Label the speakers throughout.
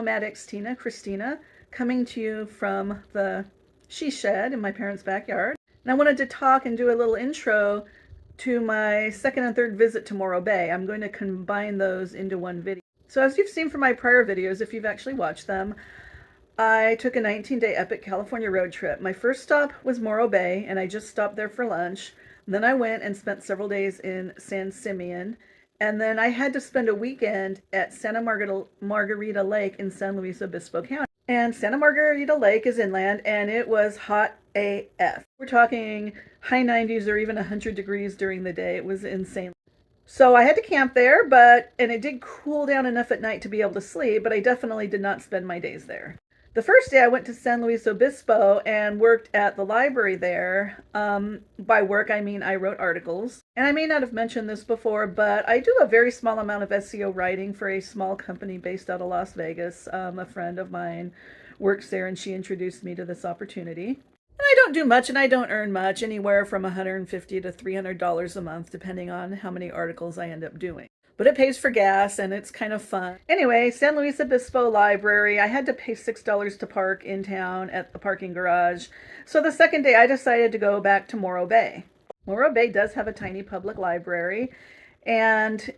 Speaker 1: Nomadic's Tina Christina, coming to you from the she shed in my parents' backyard. And I wanted to talk and do a little intro to my second and third visit to Morro Bay. I'm going to combine those into one video. So as you've seen from my prior videos, if you've actually watched them, I took a 19-day epic California road trip. My first stop was Morro Bay, and I just stopped there for lunch. Then I went and spent several days in San Simeon. And then I had to spend a weekend at Santa Margarita Lake in San Luis Obispo County. And Santa Margarita Lake is inland, and it was hot AF. We're talking high 90s or even 100 degrees during the day. It was insane. So I had to camp there, and it did cool down enough at night to be able to sleep, but I definitely did not spend my days there. The first day I went to San Luis Obispo and worked at the library there. By work, I mean I wrote articles. And I may not have mentioned this before, but I do a very small amount of SEO writing for a small company based out of Las Vegas. A friend of mine works there, and she introduced me to this opportunity. And I don't do much, and I don't earn much, anywhere from $150 to $300 a month, depending on how many articles I end up doing. But it pays for gas, and it's kind of fun. Anyway, San Luis Obispo Library, I had to pay $6 to park in town at the parking garage. So the second day, I decided to go back to Morro Bay. Morro Bay does have a tiny public library, and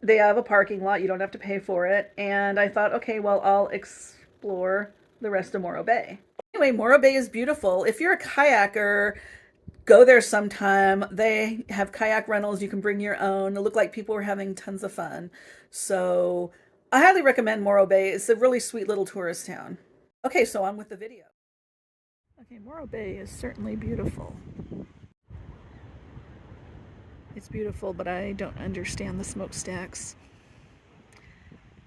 Speaker 1: they have a parking lot. You don't have to pay for it. And I thought, okay, well, I'll explore the rest of Morro Bay. Anyway, Morro Bay is beautiful. If you're a kayaker, go there sometime. They have kayak rentals. You can bring your own. It looked like people were having tons of fun. So I highly recommend Morro Bay. It's a really sweet little tourist town. Okay, so on with the video. Okay, Morro Bay is certainly beautiful. It's beautiful, but I don't understand the smokestacks.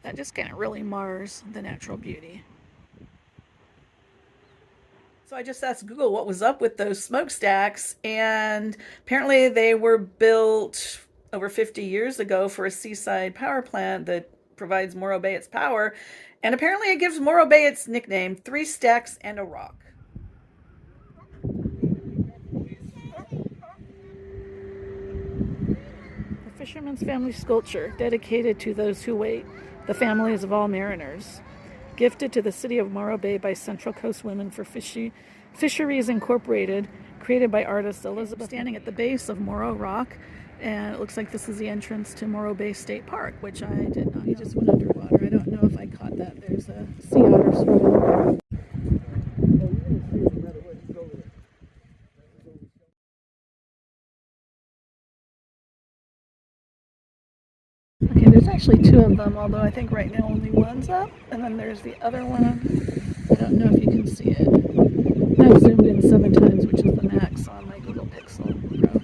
Speaker 1: That just kind of really mars the natural beauty. So I just asked Google what was up with those smokestacks, and apparently they were built over 50 years ago for a seaside power plant that provides Morro Bay its power, and apparently it gives Morro Bay its nickname, 3 Stacks and a Rock. The Fisherman's Family Sculpture, dedicated to those who wait, the families of all mariners. Gifted to the city of Morro Bay by Central Coast Women for Fisheries Incorporated, created by artist Elizabeth. Standing at the base of Morro Rock, and it looks like this is the entrance to Morro Bay State Park, which I did not. He just went underwater. I don't know if I caught that. There's a sea otter swimming. Okay, there's actually 2 of them, although I think right now only one's up, and then there's the other one. I don't know if you can see it. I've zoomed in 7 times, which is the max on my Google Pixel Pro.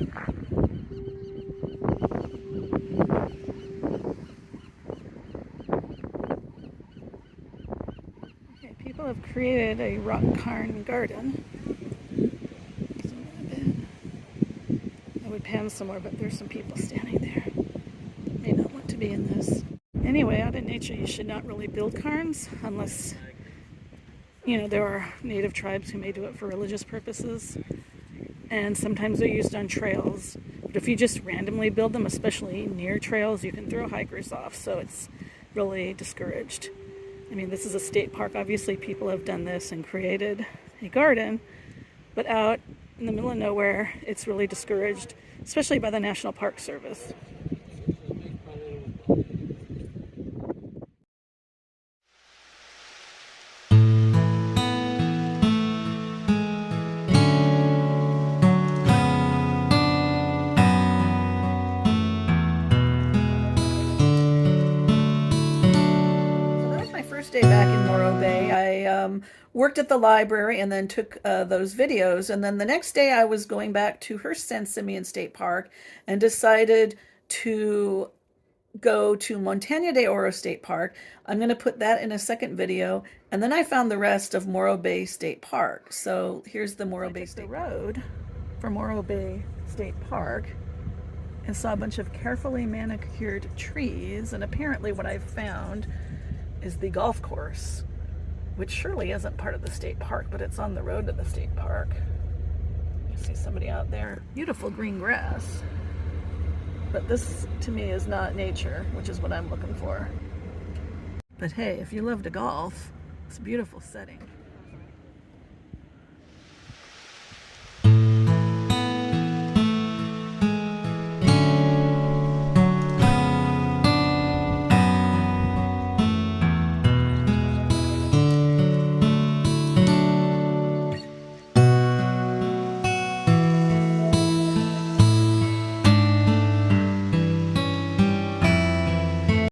Speaker 1: Okay, people have created a rock cairn garden. Zoom in a bit. I would pan somewhere, but there's some people standing there. May not want to be in this. Anyway, out in nature, you should not really build cairns unless, you know, there are native tribes who may do it for religious purposes, and sometimes they're used on trails. But if you just randomly build them, especially near trails, you can throw hikers off, so it's really discouraged. I mean, this is a state park. Obviously, people have done this and created a garden, but out in the middle of nowhere, it's really discouraged, especially by the National Park Service. Day back in Morro Bay. I worked at the library and then took those videos, and then the next day I was going back to Hearst San Simeon State Park and decided to go to Montaña de Oro State Park. I'm going to put that in a second video, and then I found the rest of Morro Bay State Park. So here's the Morro Bay State Road for Morro Bay State Park and saw a bunch of carefully manicured trees, and apparently what I've found is the golf course, which surely isn't part of the state park, but it's on the road to the state park. You see somebody out there. Beautiful green grass. But this, to me, is not nature, which is what I'm looking for. But hey, if you love to golf, it's a beautiful setting.